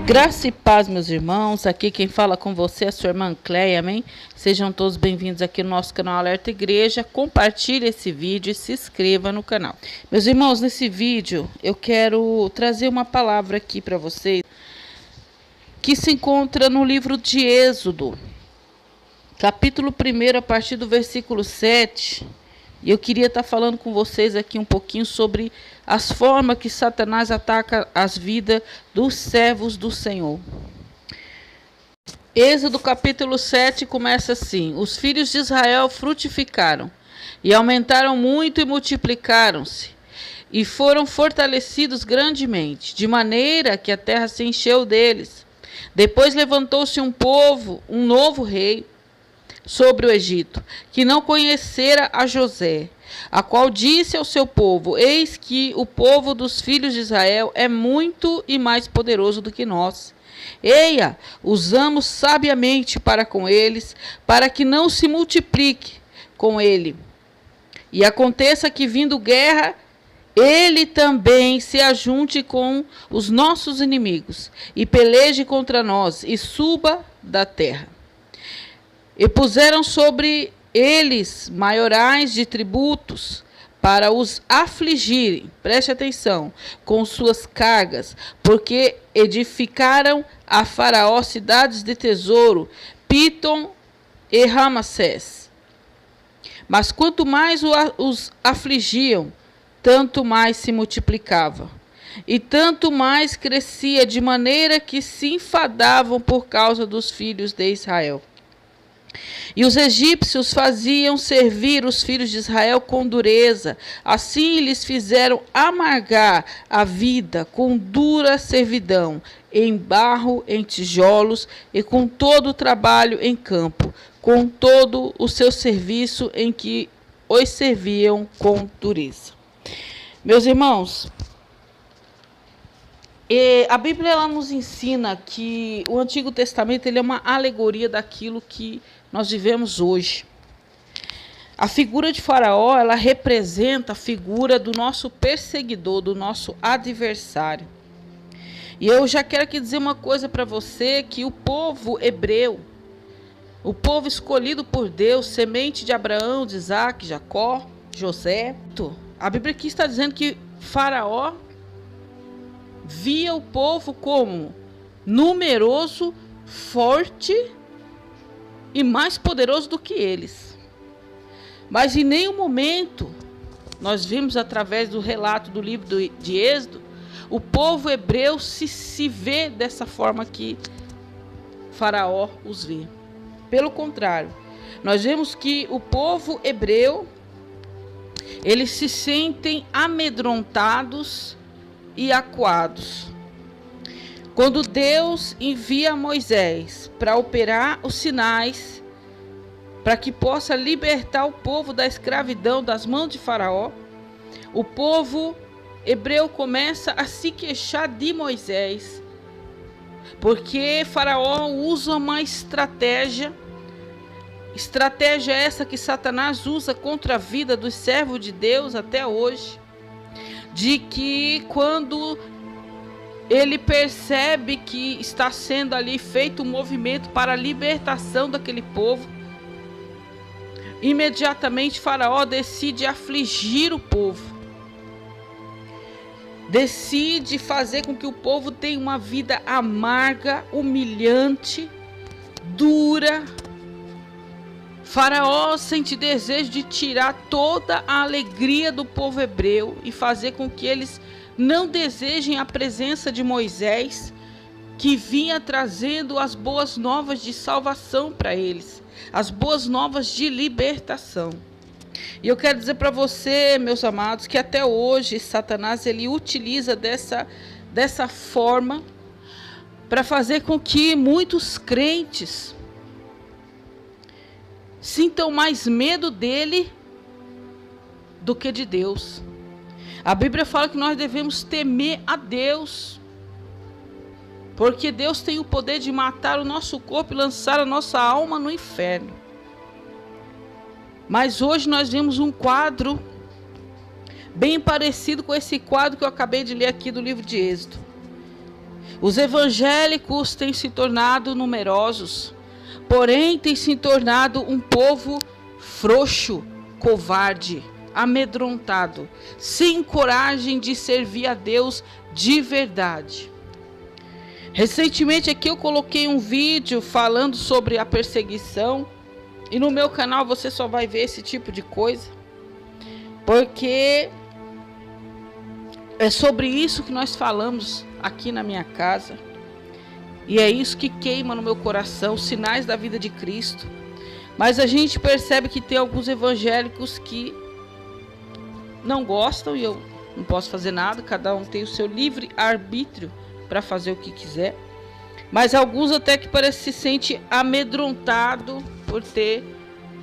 Graça e paz, meus irmãos. Aqui quem fala com você é a sua irmã Cleia, amém? Sejam todos bem-vindos aqui no nosso canal Alerta Igreja. Compartilhe esse vídeo e se inscreva no canal. Meus irmãos, nesse vídeo eu quero trazer uma palavra aqui para vocês que se encontra no livro de Êxodo, capítulo 1, a partir do versículo 7. E eu queria estar falando com vocês aqui um pouquinho sobre as formas que Satanás ataca as vidas dos servos do Senhor. Êxodo capítulo 7 começa assim: os filhos de Israel frutificaram, e aumentaram muito e multiplicaram-se, e foram fortalecidos grandemente, de maneira que a terra se encheu deles. Depois levantou-se um novo rei, sobre o Egito, que não conhecera a José, a qual disse ao seu povo: eis que o povo dos filhos de Israel é muito e mais poderoso do que nós. Eia, usamos sabiamente para com eles, para que não se multiplique com ele. E aconteça que, vindo guerra, ele também se ajunte com os nossos inimigos, e peleje contra nós, e suba da terra. E puseram sobre eles maiorais de tributos para os afligirem, preste atenção, com suas cargas, porque edificaram a Faraó cidades de tesouro, Pitom e Ramassés. Mas quanto mais os afligiam, tanto mais se multiplicava, e tanto mais crescia, de maneira que se enfadavam por causa dos filhos de Israel. E os egípcios faziam servir os filhos de Israel com dureza. Assim lhes fizeram amargar a vida com dura servidão, em barro, em tijolos, e com todo o trabalho em campo, com todo o seu serviço em que os serviam com dureza. Meus irmãos, a Bíblia ela nos ensina que o Antigo Testamento ele é uma alegoria daquilo que nós vivemos hoje. A figura de Faraó, ela representa a figura do nosso perseguidor, do nosso adversário. E eu já quero aqui dizer uma coisa para você, que o povo hebreu, o povo escolhido por Deus, semente de Abraão, de Isaac, Jacó, José, a Bíblia aqui está dizendo que Faraó via o povo como numeroso, forte e mais poderoso do que eles. Mas em nenhum momento, nós vimos através do relato do livro de Êxodo, o povo hebreu se vê dessa forma que Faraó os vê. Pelo contrário, nós vemos que o povo hebreu, eles se sentem amedrontados e acuados. Quando Deus envia Moisés para operar os sinais, para que possa libertar o povo da escravidão das mãos de Faraó, o povo hebreu começa a se queixar de Moisés, porque Faraó usa uma estratégia essa que Satanás usa contra a vida dos servos de Deus até hoje, de que quando ele percebe que está sendo ali feito um movimento para a libertação daquele povo, imediatamente Faraó decide afligir o povo, decide fazer com que o povo tenha uma vida amarga, humilhante, dura. Faraó sente desejo de tirar toda a alegria do povo hebreu e fazer com que eles não desejem a presença de Moisés, que vinha trazendo as boas novas de salvação para eles, as boas novas de libertação. E eu quero dizer para você, meus amados, que até hoje Satanás ele utiliza dessa forma para fazer com que muitos crentes sintam mais medo dele do que de Deus. A Bíblia fala que nós devemos temer a Deus, porque Deus tem o poder de matar o nosso corpo e lançar a nossa alma no inferno. Mas hoje nós vemos um quadro bem parecido com esse quadro que eu acabei de ler aqui do livro de Êxodo. Os evangélicos têm se tornado numerosos, porém têm se tornado um povo frouxo, covarde, amedrontado, sem coragem de servir a Deus de verdade. Recentemente aqui eu coloquei um vídeo falando sobre a perseguição, e no meu canal você só vai ver esse tipo de coisa, porque é sobre isso que nós falamos aqui na minha casa. E é isso que queima no meu coração, sinais da vida de Cristo. Mas a gente percebe que tem alguns evangélicos que não gostam, e eu não posso fazer nada, cada um tem o seu livre arbítrio para fazer o que quiser. Mas alguns até que parece se sente amedrontado por ter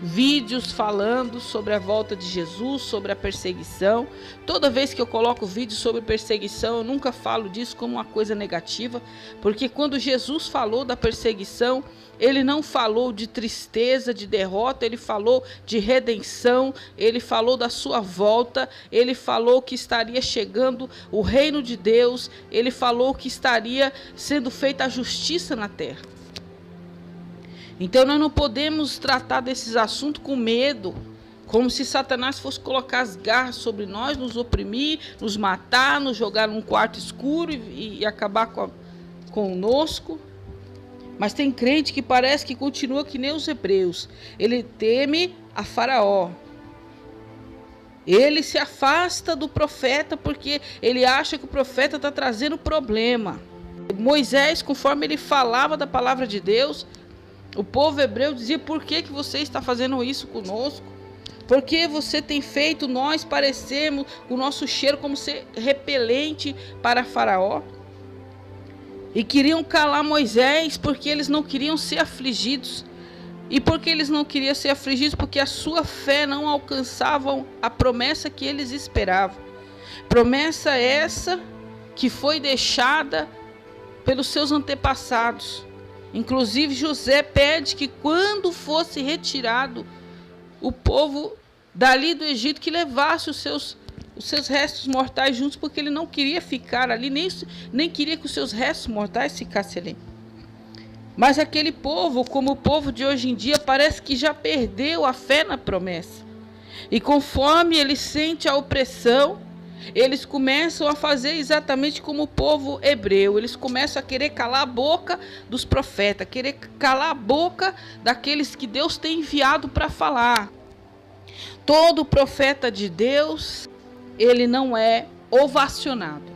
vídeos falando sobre a volta de Jesus, sobre a perseguição. Toda vez que eu coloco vídeo sobre perseguição, eu nunca falo disso como uma coisa negativa, porque quando Jesus falou da perseguição, ele não falou de tristeza, de derrota, ele falou de redenção, ele falou da sua volta, ele falou que estaria chegando o reino de Deus, ele falou que estaria sendo feita a justiça na terra. Então nós não podemos tratar desses assuntos com medo, como se Satanás fosse colocar as garras sobre nós, nos oprimir, nos matar, nos jogar num quarto escuro e acabar conosco. Mas tem crente que parece que continua que nem os hebreus. Ele teme a Faraó. Ele se afasta do profeta porque ele acha que o profeta está trazendo problema. Moisés, conforme ele falava da palavra de Deus, o povo hebreu dizia: por que você está fazendo isso conosco? Por que você tem feito nós parecermos o nosso cheiro como ser repelente para Faraó? E queriam calar Moisés porque eles não queriam ser afligidos. E por que eles não queriam ser afligidos? Porque a sua fé não alcançava a promessa que eles esperavam. Promessa essa que foi deixada pelos seus antepassados. Inclusive José pede que quando fosse retirado o povo dali do Egito, que levasse os seus restos mortais juntos, porque ele não queria ficar ali, nem queria que os seus restos mortais ficassem ali. Mas aquele povo, como o povo de hoje em dia, parece que já perdeu a fé na promessa. E conforme ele sente a opressão, eles começam a fazer exatamente como o povo hebreu. Eles começam a querer calar a boca dos profetas, querer calar a boca daqueles que Deus tem enviado para falar. Todo profeta de Deus, ele não é ovacionado.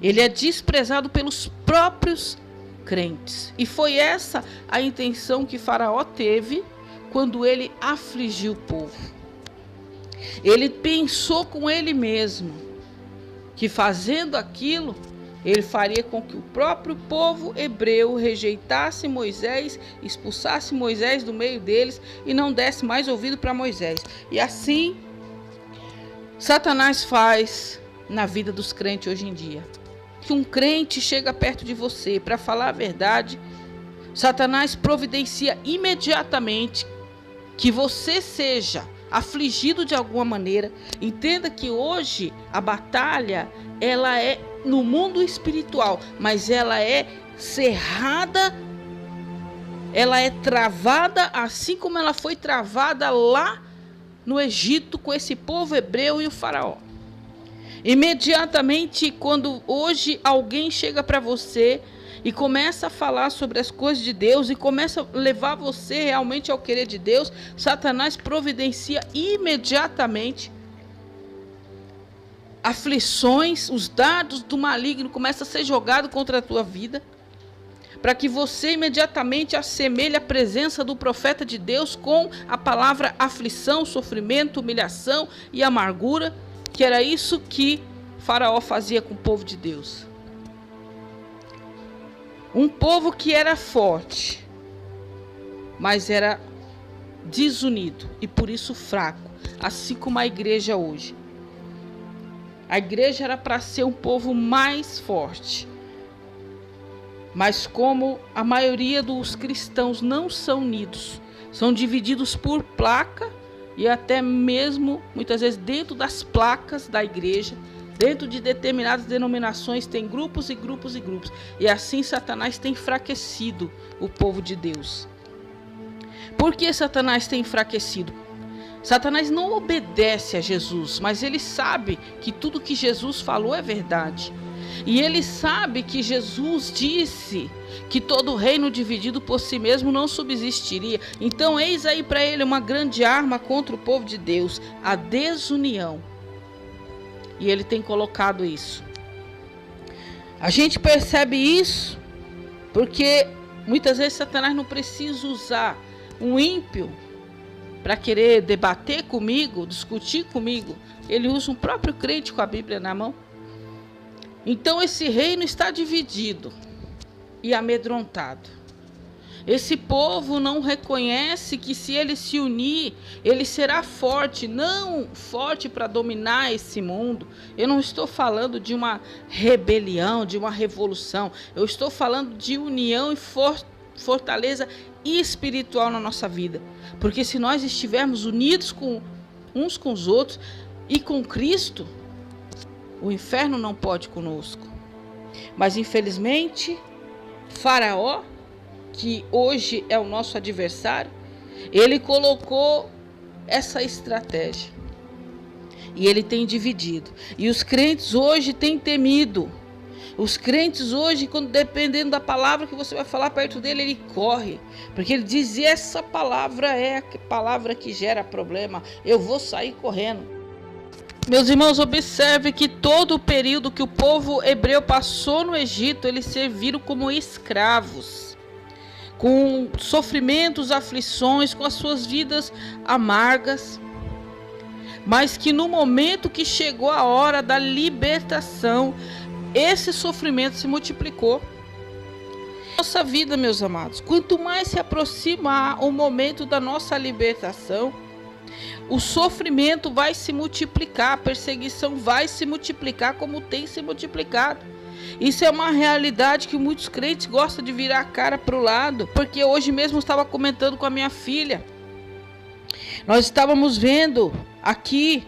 Ele é desprezado pelos próprios crentes. E foi essa a intenção que Faraó teve quando ele afligiu o povo. Ele pensou com ele mesmo que fazendo aquilo, ele faria com que o próprio povo hebreu rejeitasse Moisés, expulsasse Moisés do meio deles e não desse mais ouvido para Moisés. E assim, Satanás faz na vida dos crentes hoje em dia. Que um crente chega perto de você para falar a verdade, Satanás providencia imediatamente que você seja afligido de alguma maneira. Entenda que hoje a batalha, ela é no mundo espiritual, mas ela é cerrada, ela é travada, assim como ela foi travada lá no Egito com esse povo hebreu e o faraó. Imediatamente, quando hoje alguém chega para você e começa a falar sobre as coisas de Deus e começa a levar você realmente ao querer de Deus, Satanás providencia imediatamente aflições, os dardos do maligno começam a ser jogados contra a tua vida, para que você imediatamente assemelhe a presença do profeta de Deus com a palavra aflição, sofrimento, humilhação e amargura, que era isso que Faraó fazia com o povo de Deus. Um povo que era forte, mas era desunido e por isso fraco, assim como a igreja hoje. A igreja era para ser um povo mais forte, mas como a maioria dos cristãos não são unidos, são divididos por placa e até mesmo muitas vezes dentro das placas da igreja, Dentro de determinadas denominações tem grupos e grupos e grupos. E assim Satanás tem enfraquecido o povo de Deus. Por que Satanás tem enfraquecido? Satanás não obedece a Jesus, mas ele sabe que tudo que Jesus falou é verdade. E ele sabe que Jesus disse que todo reino dividido por si mesmo não subsistiria. Então eis aí para ele uma grande arma contra o povo de Deus, a desunião. E ele tem colocado isso. A gente percebe isso porque muitas vezes Satanás não precisa usar um ímpio para querer debater comigo, discutir comigo. Ele usa um próprio crente com a Bíblia na mão. Então esse reino está dividido e amedrontado. Esse povo não reconhece que se ele se unir, ele será forte, não forte para dominar esse mundo. Eu não estou falando de uma rebelião, de uma revolução. Eu estou falando de união e fortaleza espiritual na nossa vida. Porque se nós estivermos unidos uns com os outros e com Cristo, o inferno não pode conosco. Mas infelizmente, Faraó, que hoje é o nosso adversário, ele colocou essa estratégia. E ele tem dividido. E os crentes hoje têm temido. Os crentes hoje, dependendo da palavra que você vai falar perto dele, ele corre. Porque ele diz, essa palavra é a palavra que gera problema. Eu vou sair correndo. Meus irmãos, observe que todo o período que o povo hebreu passou no Egito, eles serviram como escravos, com sofrimentos, aflições, com as suas vidas amargas, mas que no momento que chegou a hora da libertação, esse sofrimento se multiplicou. Nossa vida, meus amados, quanto mais se aproximar o momento da nossa libertação, o sofrimento vai se multiplicar, a perseguição vai se multiplicar como tem se multiplicado. Isso é uma realidade que muitos crentes gostam de virar a cara para o lado, porque hoje mesmo eu estava comentando com a minha filha. Nós estávamos vendo aqui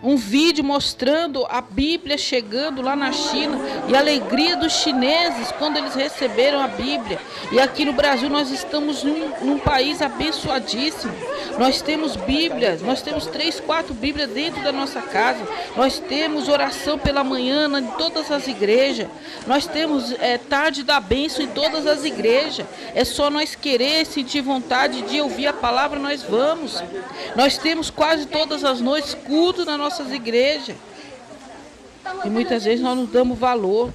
um vídeo mostrando a Bíblia chegando lá na China e a alegria dos chineses quando eles receberam a Bíblia. E aqui no Brasil nós estamos num país abençoadíssimo. Nós temos Bíblias, nós temos 3, 4 Bíblias dentro da nossa casa. Nós temos oração pela manhã em todas as igrejas. Nós temos tarde da bênção em todas as igrejas. É só nós querer, sentir vontade de ouvir a palavra, nós vamos. Nós temos quase todas as noites culto na nossas igrejas. E muitas vezes nós não damos valor.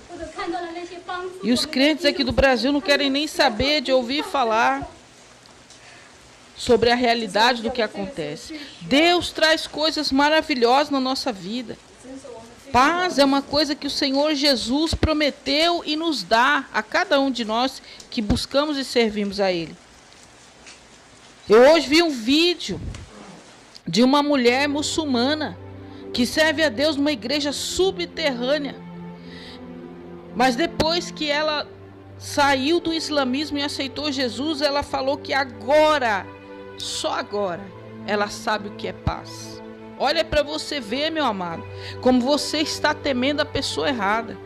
E os crentes aqui do Brasil não querem nem saber de ouvir falar sobre a realidade do que acontece. Deus traz coisas maravilhosas na nossa vida. Paz é uma coisa que o Senhor Jesus prometeu e nos dá a cada um de nós que buscamos e servimos a Ele. Eu hoje vi um vídeo de uma mulher muçulmana que serve a Deus numa igreja subterrânea. Mas depois que ela saiu do islamismo e aceitou Jesus, ela falou que agora, só agora, ela sabe o que é paz. Olha para você ver, meu amado, como você está temendo a pessoa errada.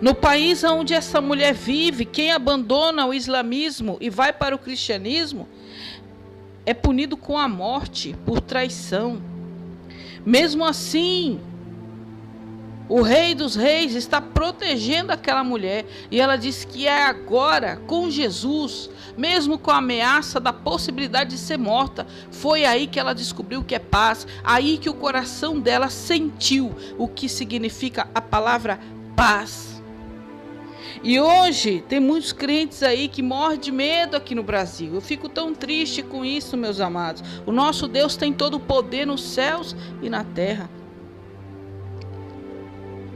No país onde essa mulher vive, quem abandona o islamismo e vai para o cristianismo é punido com a morte por traição. Mesmo assim, o Rei dos Reis está protegendo aquela mulher. E ela diz que é agora, com Jesus, mesmo com a ameaça da possibilidade de ser morta, foi aí que ela descobriu o que é paz. Aí que o coração dela sentiu o que significa a palavra paz. E hoje tem muitos crentes aí que morrem de medo aqui no Brasil. Eu fico tão triste com isso, meus amados. O nosso Deus tem todo o poder nos céus e na terra.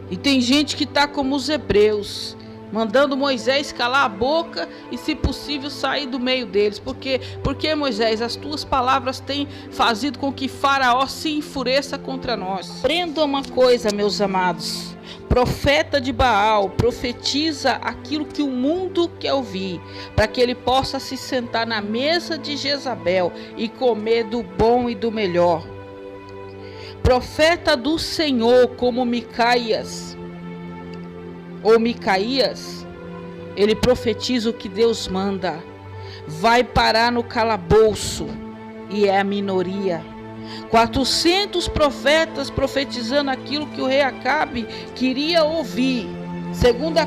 E tem gente que está como os hebreus, mandando Moisés calar a boca e, se possível, sair do meio deles. Porque Moisés, as tuas palavras têm fazido com que Faraó se enfureça contra nós. Aprenda uma coisa, meus amados. Profeta de Baal profetiza aquilo que o mundo quer ouvir, para que ele possa se sentar na mesa de Jezabel e comer do bom e do melhor. profeta do Senhor, como Micaías, ele profetiza o que Deus manda, vai parar no calabouço, e é a minoria. 400 profetas profetizando aquilo que o rei Acabe queria ouvir. 2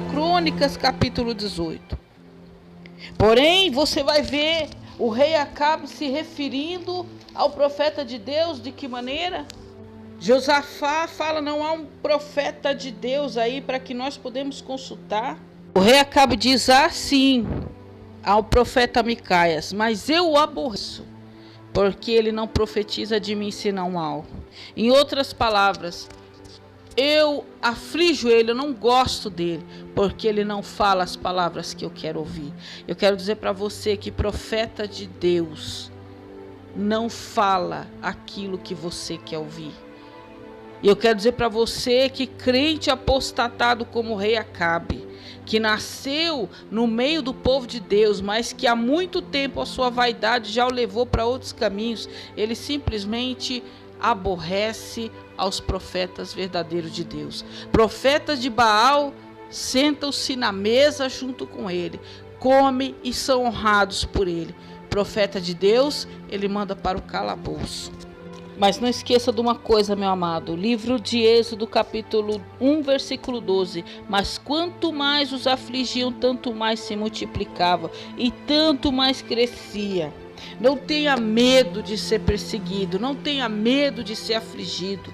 Crônicas, capítulo 18. Porém, você vai ver o rei Acabe se referindo ao profeta de Deus, de que maneira? Josafá fala, não há um profeta de Deus aí para que nós podemos consultar. O rei Acabe diz, sim, ao profeta Micaías, mas eu o aborreço, porque ele não profetiza de mim senão mal. Em outras palavras, eu aflijo ele, eu não gosto dele, porque ele não fala as palavras que eu quero ouvir. Eu quero dizer para você que profeta de Deus não fala aquilo que você quer ouvir. E eu quero dizer para você que crente apostatado como o rei Acabe, que nasceu no meio do povo de Deus, mas que há muito tempo a sua vaidade já o levou para outros caminhos, ele simplesmente aborrece aos profetas verdadeiros de Deus. Profetas de Baal sentam-se na mesa junto com ele, comem e são honrados por ele. Profeta de Deus, ele manda para o calabouço. Mas não esqueça de uma coisa, meu amado, livro de Êxodo, capítulo 1, versículo 12, mas quanto mais os afligiam, tanto mais se multiplicava e tanto mais crescia. Não tenha medo de ser perseguido, não tenha medo de ser afligido,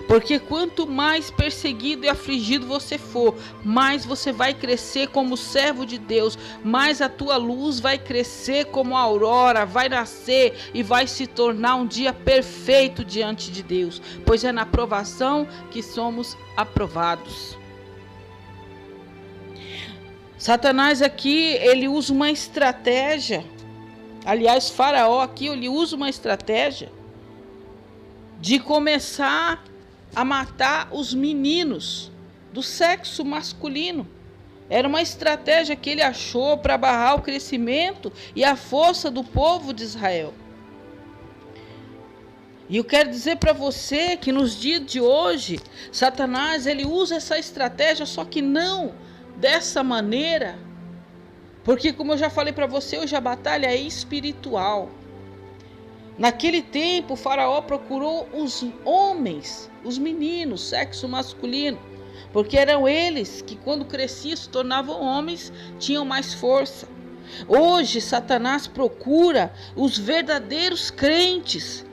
porque quanto mais perseguido e afligido você for, mais você vai crescer como servo de Deus, mais a tua luz vai crescer como a aurora, vai nascer e vai se tornar um dia perfeito diante de Deus, pois é na provação que somos aprovados. Satanás aqui, ele usa uma estratégia, aliás, Faraó aqui, ele usa uma estratégia de começar a matar os meninos do sexo masculino. Era uma estratégia que ele achou para barrar o crescimento e a força do povo de Israel. E eu quero dizer para você que nos dias de hoje, Satanás, ele usa essa estratégia, só que não dessa maneira, porque como eu já falei para você, hoje a batalha é espiritual. Naquele tempo, o Faraó procurou os homens, os meninos, sexo masculino, porque eram eles que quando cresciam se tornavam homens, tinham mais força. Hoje, Satanás procura os verdadeiros crentes,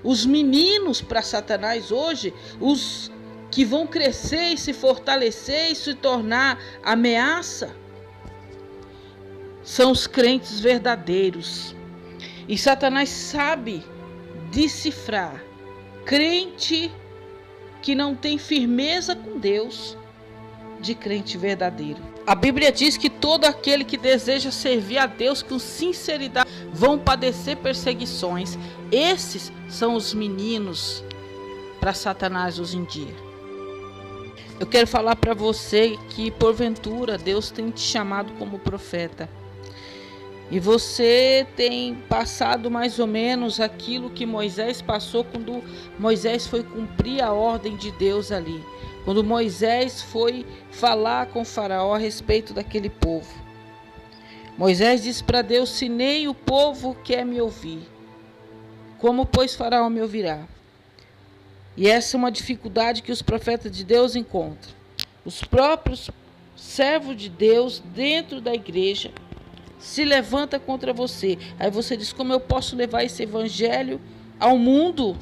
os meninos para Satanás hoje, os que vão crescer e se fortalecer e se tornar ameaça, são os crentes verdadeiros. E Satanás sabe decifrar crente que não tem firmeza com Deus de crente verdadeiro. A Bíblia diz que todo aquele que deseja servir a Deus com sinceridade vão padecer perseguições. Esses são os meninos para Satanás hoje em dia. Eu quero falar para você que porventura Deus tem te chamado como profeta. E você tem passado mais ou menos aquilo que Moisés passou quando Moisés foi cumprir a ordem de Deus ali. Quando Moisés foi falar com Faraó a respeito daquele povo. Moisés disse para Deus, se nem o povo quer me ouvir, como pois Faraó me ouvirá? E essa é uma dificuldade que os profetas de Deus encontram. Os próprios servos de Deus dentro da igreja se levanta contra você. Aí você diz, como eu posso levar esse evangelho ao mundo,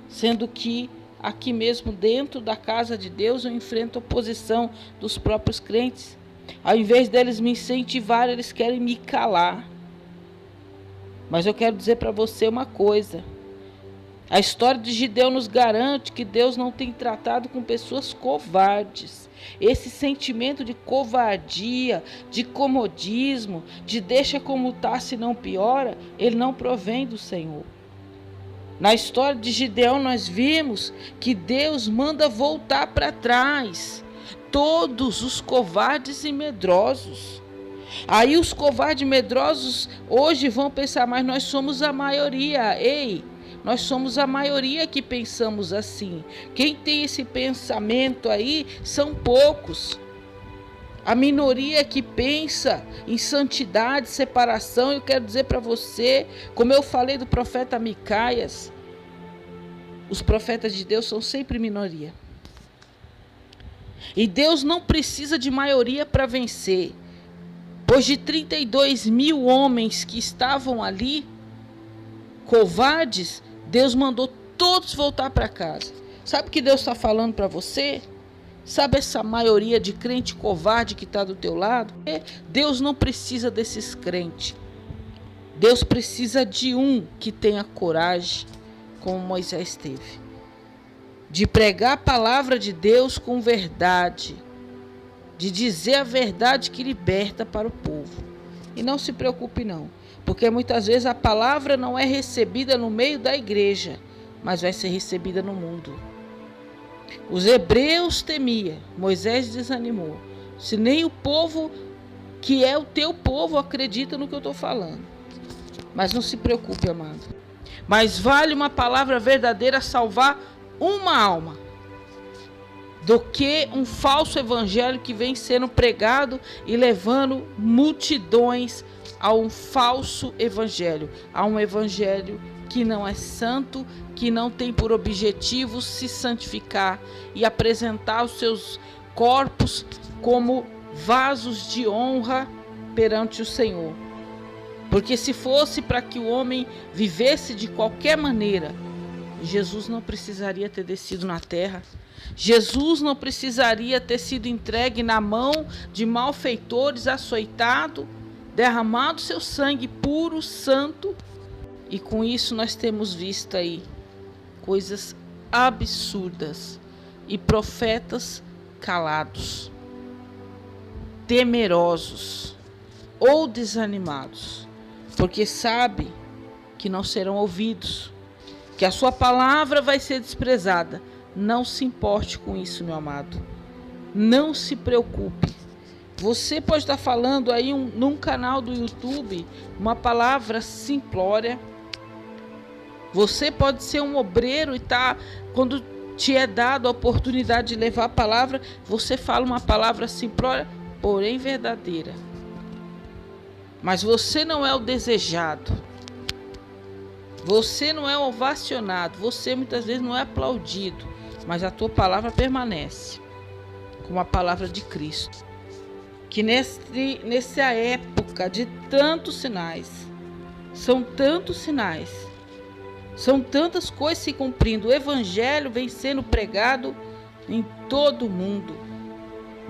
sendo que aqui mesmo dentro da casa de Deus eu enfrento a oposição dos próprios crentes. Ao invés deles me incentivar, eles querem me calar. Mas eu quero dizer para você uma coisa. A história de Gideão nos garante que Deus não tem tratado com pessoas covardes. Esse sentimento de covardia, de comodismo, de deixa como está se não piora, ele não provém do Senhor. Na história de Gideão nós vimos que Deus manda voltar para trás todos os covardes e medrosos. Aí os covardes e medrosos hoje vão pensar, mas nós somos a maioria. Ei, Nós somos a maioria que pensamos assim. Quem tem esse pensamento aí são poucos. A minoria que pensa em santidade, separação, eu quero dizer para você, como eu falei do profeta Micaias, os profetas de Deus são sempre minoria. E Deus não precisa de maioria para vencer. Pois de 32 mil homens que estavam ali, covardes, Deus mandou todos voltar para casa. Sabe o que Deus está falando para você? Sabe essa maioria de crente covarde que está do teu lado? Deus não precisa desses crentes. Deus precisa de um que tenha coragem, como Moisés teve. De pregar a palavra de Deus com verdade. De dizer a verdade que liberta para o povo. E não se preocupe não, porque muitas vezes a palavra não é recebida no meio da igreja, mas vai ser recebida no mundo. Os hebreus temiam, Moisés desanimou. Se nem o povo que é o teu povo acredita no que eu estou falando. Mas não se preocupe, amado. Mas vale uma palavra verdadeira salvar uma alma do que um falso evangelho que vem sendo pregado e levando multidões a um falso evangelho, a um evangelho que não é santo, que não tem por objetivo se santificar e apresentar os seus corpos como vasos de honra perante o Senhor. Porque se fosse para que o homem vivesse de qualquer maneira, Jesus não precisaria ter descido na terra. Jesus não precisaria ter sido entregue na mão de malfeitores, açoitado, derramado seu sangue puro, santo. E com isso nós temos visto aí coisas absurdas e profetas calados, temerosos ou desanimados, porque sabe que não serão ouvidos, que a sua palavra vai ser desprezada. Não se importe com isso, meu amado. Não se preocupe. Você pode estar falando aí num canal do YouTube uma palavra simplória. Você pode ser um obreiro e quando te é dado a oportunidade de levar a palavra, você fala uma palavra simplória, porém verdadeira. Mas você não é o desejado. Você não é ovacionado. Você muitas vezes não é aplaudido. Mas a tua palavra permanece como a palavra de Cristo. Que nessa época de tantos sinais, são tantos sinais, são tantas coisas se cumprindo. O evangelho vem sendo pregado em todo o mundo.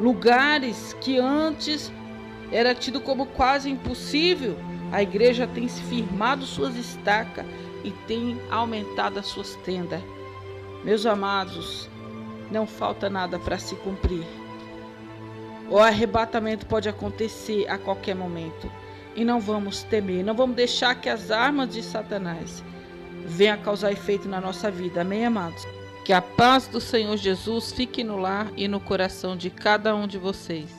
Lugares que antes era tido como quase impossível, a igreja tem se firmado suas estacas e tem aumentado as suas tendas. Meus amados, não falta nada para se cumprir. O arrebatamento pode acontecer a qualquer momento. E não vamos temer, não vamos deixar que as armas de Satanás venham a causar efeito na nossa vida. Amém, amados? Que a paz do Senhor Jesus fique no lar e no coração de cada um de vocês.